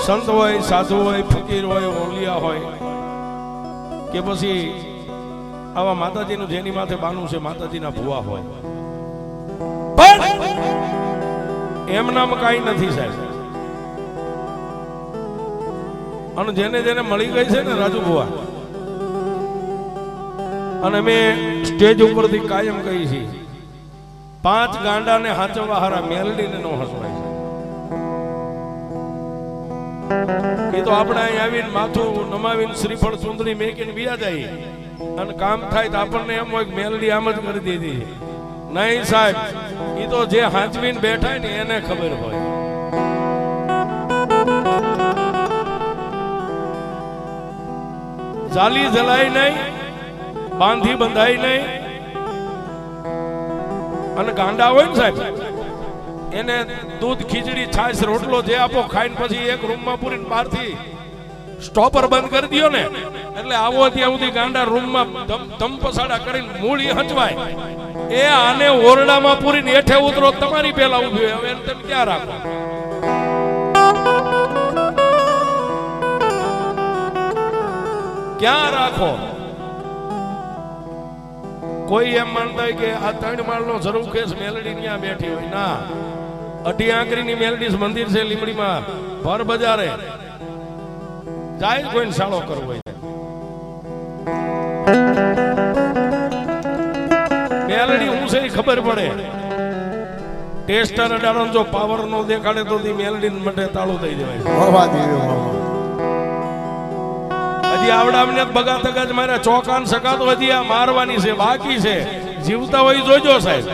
સંત હોય, સાધુ હોય, ફકીર હોય, ઓલિયા હોય કે પછી આવા માતાજીનું જેની માથે બાનું છે માતાજીના ભુવા હોય, પણ એમ નામ કાંઈ નથી સાહેબ. અને જેને જેને મળી ગઈ છે ને રાજુ ભુવા, અને મેં સ્ટેજ ઉપરથી કાયમ કહી છે 5 ગાંડાને હાચવવા હારા મેલડીને નો હસવાય છે. એ તો આપણે અહીં આવીને માથું નમાવીને શ્રીફળ સુંદરી મેકીને વિયા જાય અને કામ થાય તો આપણને એમ હોય કે મેલડી આમ જ કરી દીધી. નહીં સાહેબ, એ તો જે હાંચવીને બેઠા ને એને ખબર હોય. જાલી જલાય નહીં, બાંધી બંધાય નહીં. અને ગાંડા હોય ને સાહેબ, એને દૂધ, ખીચડી, છાશ, રોટલો જે આપો ખાઈને પછી એક રૂમમાં પૂરીને બહારથી સ્ટોપર બંધ કરી દયો ને એટલે આવો ત્યાં સુધી ગાંડા રૂમમાં ધમ પસાડા કરીને મૂળી હંચવાય. એ આને ઓરડામાં પૂરીને હેઠે ઉતરો તમારી પેલા ઉભી હોય. હવે તમે ક્યાં રાખો? ક્યાં રાખો? કોઈ એમ માનતા હોય કે આ 3 માળનો ઝરૂખેસ મેલડી ત્યાં બેઠી હોય. ના, 2 આંકડીની મેલડી મંદિર છે લીમડીમાં, ભર બજારે જાય કોઈને સાળો કરવો હોય. મેલડી હું છે ખબર પડે. ટેસ્ટર અડાડો જો પાવર નો દેખાડે તો મેલડી માટે તાળું દઈ દેવાય. હજી આવડામને બગા તગા જ મારે ચોકાન સકાતો હજી આ મારવાની છે, બાકી છે. જીવતા હોય જોજો સાહેબ.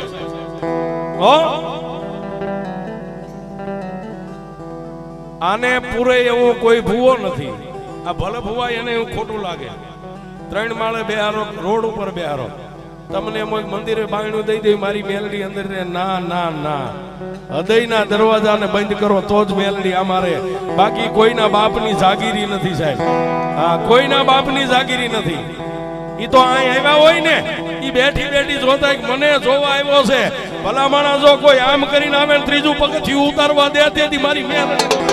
હો, આને પૂરે એવો કોઈ ભૂવો નથી. આ ભલે ભૂવા એને એવું ખોટું લાગે. 3 માળે બેહારો, રોડ ઉપર બેહારો, તમને એમ મંદિરે બાયણું દઈ દે મારી મેલડી અંદર ને. ના ના ના, હૃદયના દરવાજાને બંધ કરો તો જ મેલડી અમારે. બાકી કોઈના બાપની જાગીરી નથી સાહેબ. હા, કોઈના બાપની જાગીરી નથી. ઈ તો અહીં આવ્યા હોય ને, ઈ બેઠી બેઠી જોતા મને જોવા આવ્યો છે. ભલા માણસ જો કોઈ આમ કરીને આવે ને 3જું પગથિયું ઉતારવા દે તેથી મારી મેલડી.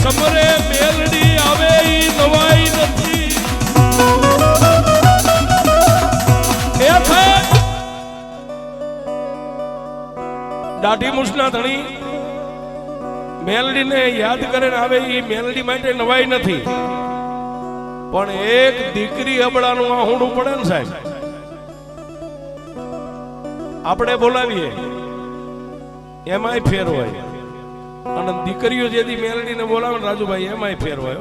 સમરે મેલડી આવે ઈ નવાઈ નથી. દાઢી મૂછના ધણી મેલડીને યાદ કરીને આવે ઈ મેલડી માટે નવાઈ નથી. પણ એક દીકરી અબળાનું આહુડું પડે ને સાહેબ, આપણે બોલાવીએ એમાંય ફેર હોય. અને દીકરીઓ જેથી મેલડીને બોલાવે રાજુભાઈ એમાંય ફેર હોય.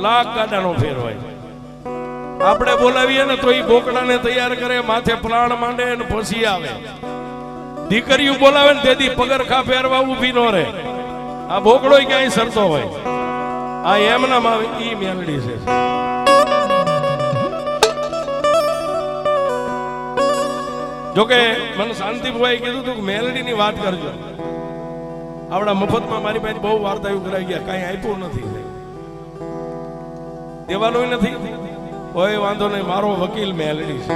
લાખ ગાડાનો ફેર હોય. આપણે બોલાવીએ ને તો એ બોકડાને તૈયાર કરે, માથે પ્રાણ માંડે ને પછી આવે. દીકરીઓ બોલાવે ને તેથી પગરખા ફેરવા ઊભી ન રહે. આ બોકડો ક્યાંય સરતો હોય. આ એમના માં ઈ મેલડી છે. જોકે મને શાંતિભાઈ કીધું હતું કે મેલડીની વાત કરજો. આવડા મફતમાં મારી પાસે બહુ વાર્તાઓ કરાઈ ગયા, કઈ આપ્યું નથી, દેવાનું નથી. કોઈ વાંધો નહીં, મારો વકીલ મેલડી છે.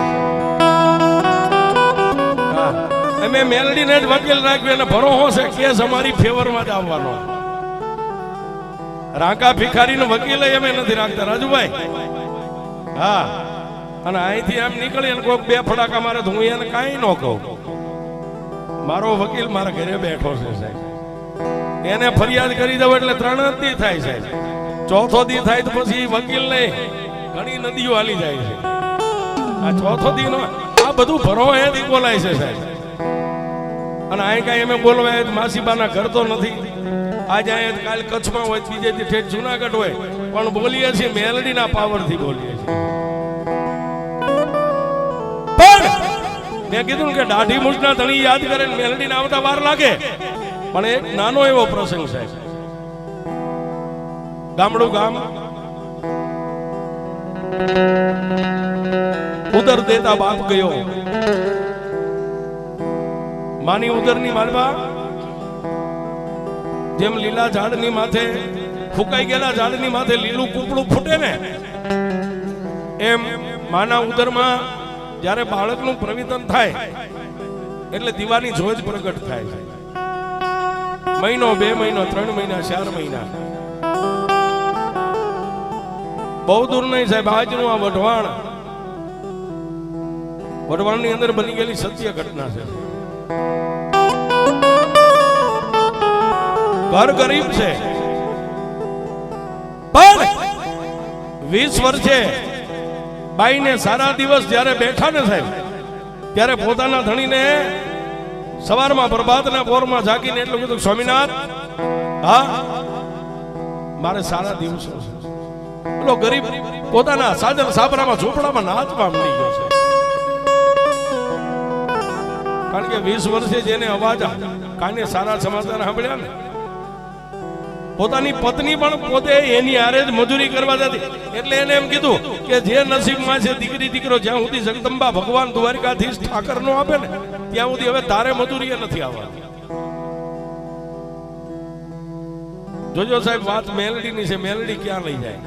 અમે મેલડીને જ વકીલ રાખ્યો અને ભરોસો છે કેસ અમારી ફેવરમાં જ આવવાનો. રાંકા ભિખારીનો વકીલ અમે નથી રાખતા રાજુભાઈ. હા, અને અહીંથી આમ નીકળી અને કોઈક 2 ફડાકા મારે તો હું એને કાંઈ ન કહું. મારો વકીલ મારા ઘરે બેઠો છે સાહેબ. એને ફરિયાદ કરી દઉં એટલે 3 દી થાય સાહેબ. 4થો દી થાય તો પછી વકીલ નહીં ઘણી નદીઓ હાલી જાય છે. આ ચોથો દી નો આ બધું ભરો એથી બોલાય છે સાહેબ. અને અહીં કઈ અમે બોલવા માસીબાના ઘર તો નથી. આજે અહીંયા કાલ કચ્છમાં હોય, બીજે ઠેઠ જુનાગઢ હોય, પણ બોલીએ છીએ મેલડીના પાવરથી બોલીએ છીએ. મેં કીધું કે દાઢી મૂછના ધણી યાદ કરે મેલડીને આવતા વાર લાગે, પણ એક નાનો એવો પ્રસંગ છે. ગામડું ગામ ઉદર દેતા બાપ ગયો, માની ઉદરની માલવા જેમ લીલા ઝાડની માથે ફૂકાઈ ગયેલા ઝાડની માથે લીલું કૂપડું ફૂટે ને, એમ માના ઉદરમાં જ્યારે બાળકનું પ્રવિતન થાય એટલે દીવાની જોજ પ્રગટ થાય છે. મહિનો, 2 મહિનો, 3 મહિના, 4 મહિના, બહુ દૂર નહીં સાહેબ. આજનું આ વઢવાણની અંદર બની ગયેલી સત્ય ઘટના છે. ઘર ગરીબ છે, પણ 20 વર્ષે બાઈને સારા દિવસ જ્યારે બેઠા ને સાહેબ, ત્યારે પોતાના ધણીને સવારમાં પ્રભાતના પોરમાં જાગીને એટલું કીધું, સ્વામિનાથ, હા મારે સારા દિવસો છે. પેલો ગરીબ પોતાના સાજર સાબરામાં ઝૂંપડામાં નાચવા મળી ગયો છે. કારણ કે 20 વર્ષે જેને અવાજ કાને સારા સમાચાર સાંભળ્યા ને, પોતાની પત્ની પણ પોતે એની હારે જ મજૂરી કરવા જતી. એટલે એને એમ કીધું કે જે નસીબમાં છે દીકરી દીકરો, જ્યાં સુધી જગદંબા ભગવાન દ્વારિકાધીશ ઠાકર નો આપે ને ત્યાં સુધી હવે તારે મજૂરી નથી આવવાની. જોજો સાહેબ, વાત મેલડીની છે. મેલડી ક્યાં લઈ જાય?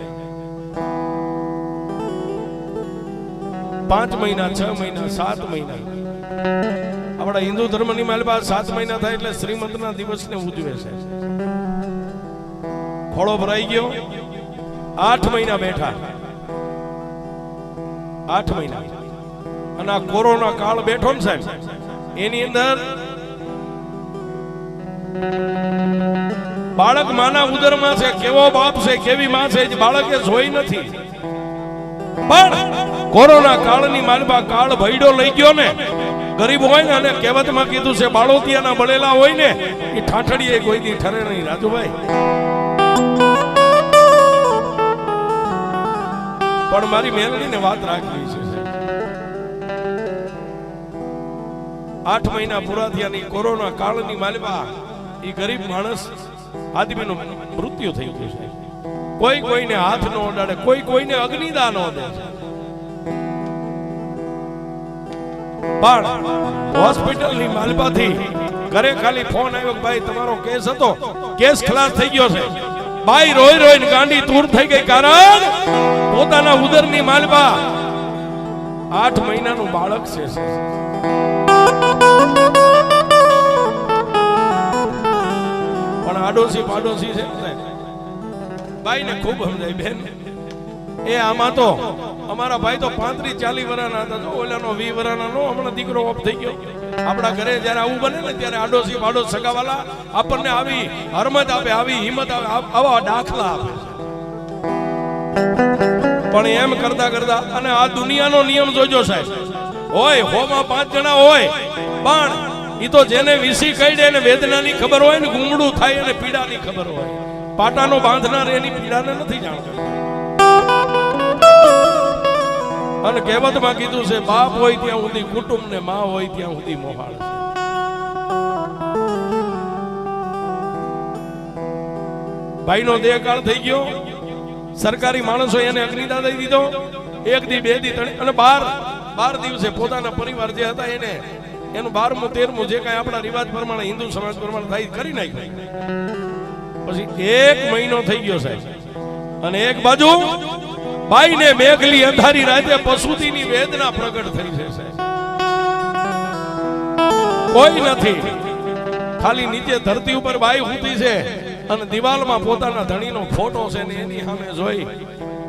5 મહિના, 6 મહિના, 7 મહિના. આપણા હિન્દુ ધર્મની માલબા 7 મહિના થાય એટલે શ્રીમંતના દિવસને ઉજવે છે. ખોળો ભરાઈ ગયો, 8 મહિના બેઠા, 8 મહિના. અને આ કોરોના કાળ બેઠો ને સાહેબ, એની અંદર બાળક માના ઉદરમાં છે. કેવો બાપ છે, કેવી માં છે, બાળકે જોઈ નથી. પણ કોરોના કાળની માલબા કાળ ભયડો લઈ ગયો ને. ગરીબ હોય ને, અને કહેવતમાં કીધું છે બાળોતિયાના બળેલા હોય ને એ ઠાઠડીએ કોઈ દી ઠરે નહીં. રાજુભાઈ, પણ મારી મેલડીને વાત રાખવી છે. 8 મહિના પૂરા થયા ની કોરોના કાળની માલવા એ ગરીબ માણસ આદમીનું મૃત્યુ થઈ ગયું છે. કોઈ કોઈને હાથ ન અડાડે, કોઈ કોઈને અગ્નિદાન ન દે. પણ હોસ્પિટલની માલપાથી ઘરે ખાલી ફોન આવ્યો કે ભાઈ તમારો કેસ હતો, કેસ ખલાસ થઈ ગયો છે. બાઈ રોઈ રોઈને ગાંડી તૂર થઈ ગઈ. કારણ પોતાના ઉદરની માલબા 8 મહિનાનું બાળક છે. પણ આડોશી પાડોશી છે બાઈ ને ખૂબ સમજાય, બેન એ આમાં તો અમારા ભાઈ તો 35-40 વર્ષના હતા, ઓલાનો 20 વર્ષના નો હમણાં દીકરો ઓફ થઈ ગયો. આપણા ઘરે જયારે આવું બને ને ત્યારે આડોશી પાડોશ સગાવાલા આપણને આવી હરમત આપે, આવી હિંમત આપે, આવા દાખલા આપે. પણ એમ કરતા કરતા, અને આ દુનિયાનો નિયમ જોજો સાહેબ, હોય હોમાં 5 જણા હોય, પણ ઈ તો જેને વિસી કહી દે ને વેદનાની ખબર હોય ને, ગુંગળું થાય અને પીડાની ખબર હોય. પાટાનો બાંધનાર એની પીડાને નથી જાણતો. અને કહેવતમાં કીધું છે બાપ હોય ત્યાં સુધી કુટુંબ ને માં હોય ત્યાં સુધી મોહાળ. ભાઈનો દેહકાળ થઈ ગયો, સરકારી માણસો એને અગ્નિદાન દઈ દીધો. 1 દી 2 દી 3 અને 12 દિવસે પોતાના પરિવાર જે હતા એને એનું 12મું 13મું જે કાંઈ આપણા રિવાજ પ્રમાણે હિન્દુ સમાજ પ્રમાણે થાય કરી નાખ્યું. પછી 1 મહિનો થઈ ગયો સાહેબ, અને એક બાજુ બાઈને મેઘલી અંધારી રાતે પશુતીની વેદના પ્રગટ થઈ છે સાહેબ. કોઈ નથી, ખાલી નીચે ધરતી ઉપર બાઈ ઊતી છે અને દિવાલમાં પોતાના ધણીનો ફોટો છે ને એની સામે જોઈ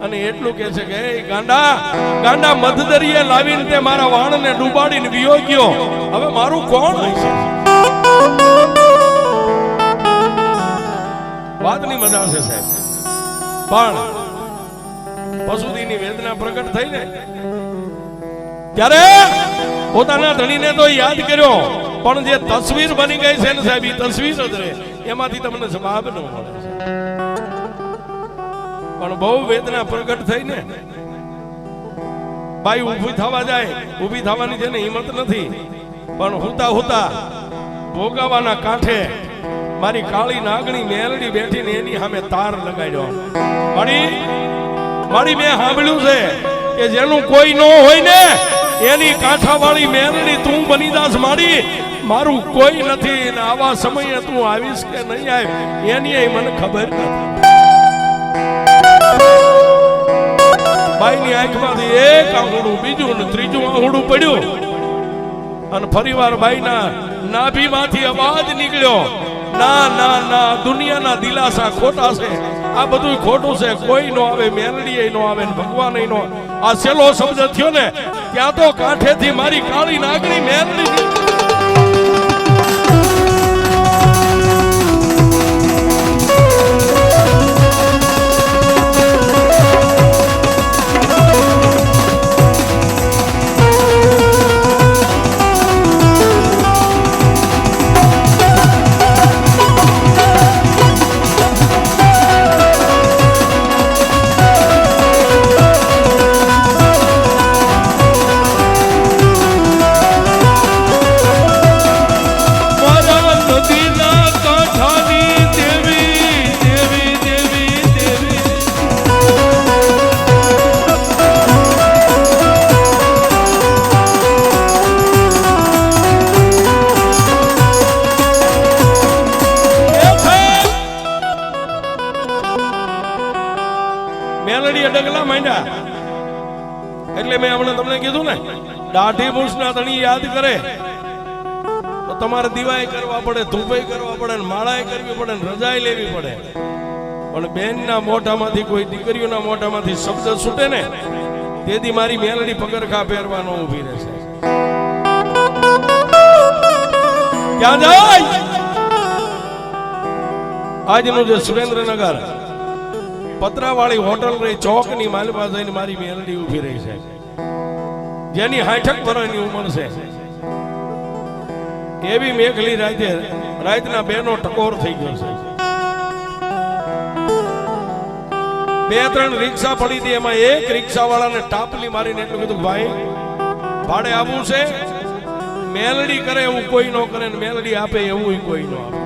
અને એટલું કહે છે કે એ ગાંડા મધદરિયે લાવીને તે મારા વાણને ડૂબાડીને વિયો ગયો, હવે મારું કોણ હશે? વાતની મજા છે સાહેબ. પણ પશુદીની વેદના પ્રગટ થઈ ને ત્યારે પોતાના ધણીને તો યાદ કર્યો, પણ જે તસવીર બની ગઈ છે ને સાહેબ, એ તસવીર જ રહે, એમાંથી તમને જવાબ ન મળે. પણ બહુ વેદના પ્રગટ થઈ ને ભાઈ ઊભી થવા જાય, ઊભી થવાની છે ને હિંમત નથી, પણ હુતા હુતા ભોગાવાના કાંઠે મારી કાળી નાગણી મેલડી બેઠીને એની સામે તાર લગાડ્યો. મારી મેં સાંભળ્યું છે કે જેનું કોઈ ન હોય ને એની કાંઠાવાળી મેલડી તું બની જાસ મારી, મારું કોઈ નથી, ને આવા સમયે તું આવીશ કે નહીં આવે એની મને ખબર નથી. બાઈની આંખમાંથી એક આંગળું, બીજું ને ત્રીજું આંગળું પડ્યું, અને ફરીવાર બાઈના નાભીમાંથી અવાજ નીકળ્યો, ના ના ના, દુનિયાના દિલાસા ખોટા છે, આ બધું ખોટું છે, કોઈ નો આવે, મેલડી નો આવે, ભગવાન નો. આ છેલ્લો શબ્દ થયો ને ત્યાં તો કાંઠેથી મારી કાળી નાગણી મેલડી ડગલા માંડ્યા. એટલે મેં હમણાં તમને કીધું ને, દાઢી મૂછના ધણી યાદ કરે તો તમારે દીવાય કરવા પડે, ધૂપાઈ કરવા પડે, માળાએ કરવી પડે, રજાઈ લેવી પડે. પણ બેનના મોઢામાંથી, કોઈ દીકરીઓના મોઢામાંથી શબ્દ છૂટે ને તેથી મારી મેલડી પગરખા પહેરવાનો ઊભી રહેશે. ક્યાં જાય? આજનું જે સુરેન્દ્રનગર પતરાવાળી હોટલ રહી, ચોકની માલપા જઈને મારી મેલડી ઊભી રહી છે, જેની 60 વર્ષની ઉંમર છે. એવી મેઘલી રાતના બેનો ટકોર થઈ ગયો છે. 2-3 રિક્ષા પડી હતી, એમાં એક રિક્ષા વાળાને ટાપલી મારીને એટલું કીધું, ભાઈ ભાડે આવવું છે, મેલડી કરે એવું કોઈ ન કરે, ને મેલડી આપે એવું કોઈ ન આપે.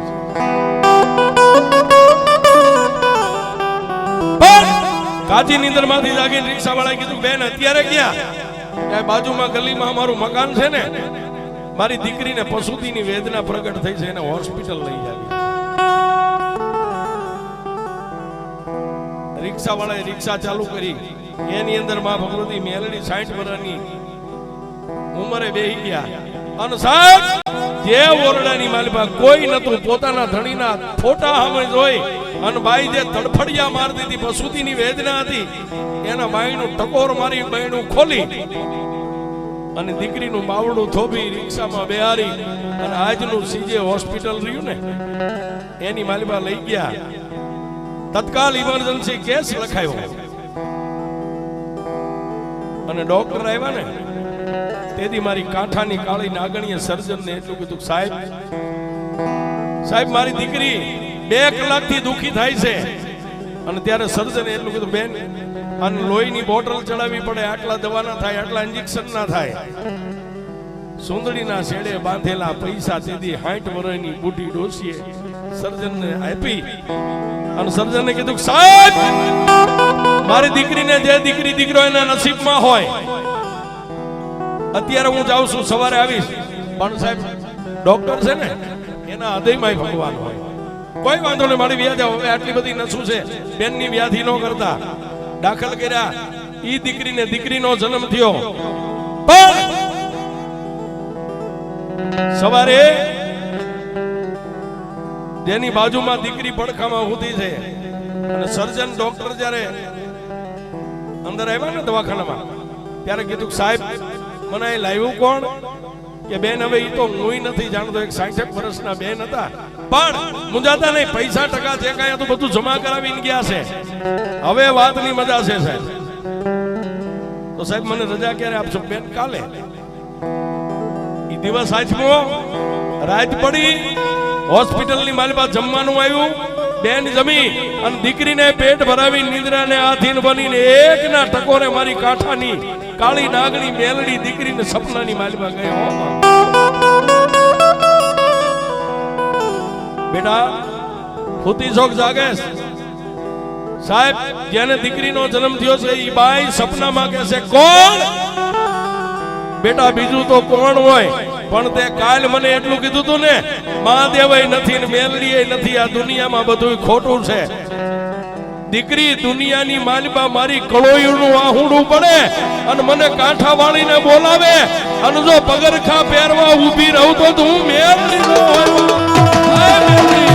કાચી નીંદર માંથી જાગીને રિક્ષા વાળાએ કીધું, બેન અત્યારે ક્યાં? બાજુમાં ગલીમાં અમારું મકાન છે ને, મારી દીકરીને પશુદીની વેદના પ્રગટ થઈ છે, એને હોસ્પિટલ લઈ આવી. રિક્ષા વાળાએ રિક્ષા ચાલુ કરી, એની અંદર માં ભગવતી મેલડી 60 વર્ષની ઉંમરે બેહી ગયા. અને સાહેબ જે ઓરડાની માલપા કોઈ નતું, પોતાના ધણીના ફોટા સામે જોઈ અને બાઈ જે તડફડિયા મારતી હતી, પશુદીની વેદના હતી, એના બાઈનું ટકોર મારી બાઈનું ખોલી અને દીકરીનું માવડું થોભી રિક્ષામાં બેહારી અને આજનું સીજે હોસ્પિટલ રહ્યું ને એની માલપા લઈ ગયા. તત્કાલ ઇમરજન્સી કેસ લખાયો અને ડોક્ટર આવ્યા ને તેથી મારી કાંઠાની કાળી નાગણીએ સર્જનને એટલું કીધું, સાહેબ મારી દીકરી 2 કલાકથી દુખી થાય છે. અને ત્યારે સર્જને એટલું કીધું, બેન અને લોહીની બોટલ ચડાવવી પડે, આટલા દવા ના થાય, આટલા ઇન્જેક્શન ના થાય. સુંદડીના શેડે બાંધેલા પૈસા તેથી 60 વર્ષની બુઢી ડોશીએ સર્જનને આપી. અને સર્જને કીધું, સાહેબ મારી દીકરીને જે દીકરી દીકરો એના નસીબમાં હોય, અત્યારે હું જાઉં છું, સવારે આવીશ, પણ સાહેબ ડોક્ટર છે ને એના હૃદયમાં ભગવાન હોય. કોઈ વાંધો નહીં, મારી વ્યાધિ હવે આટલી બધી નસું છે, બેનની વ્યાધિ ન કરતા દાખલ કર્યા. ઈ દીકરીને દીકરીનો જન્મ થયો, પણ સવારે જેની બાજુમાં દીકરી પડખામાં ઊભી છે અને સર્જન ડોક્ટર જ્યારે અંદર આવ્યા ને દવાખાનામાં ત્યારે કીધું, સાહેબ મને એ લાવ્યું કોણ? કે બેન હવે ઈ તો હું નથી જાણતો, એક 60 વર્ષના બેન હતા, પણ મુંજાતા નહીં, પૈસા ટકા જે કાંઈ તો બધું જમા કરાવીને ગયા છે. હવે વાતની મજા છે સાહેબ. તો સાહેબ મને રજા ક્યારે આપશો? બેન કાલે. ઈ દિવસ આજમો રાત પડી, હોસ્પિટલની મારી પાસે જમવાનું આવ્યું, બેન જમી અને દીકરીને પેટ ભરાવી નિંદ્રાને આધીન બનીને એકના ટકોરે મારી કાંઠાની કાળી નાગણી મેલડી દીકરીને સપનાની માલિબા ગયો. બેટા ફૂતી શોખ જાગે સાહેબ, જેને દીકરીનો જન્મ થયો છે ઈ બાઈ સપનામાં કહે છે કોણ? બેટા બીજું તો કોણ હોય, પણ તે કાલ મને એટલું કીધું તું ને, મહાદેવય નથી ને મેલડીય નથી, આ દુનિયામાં બધું ખોટું છે. દીકરી દુનિયાની માલિબા મારી કળોયુનું આહુડું પડે અને મને કાંઠા વાળીને બોલાવે અને જો પગરખા પહેરવા ઊભી રહું તો હું મેલડી નો હોય.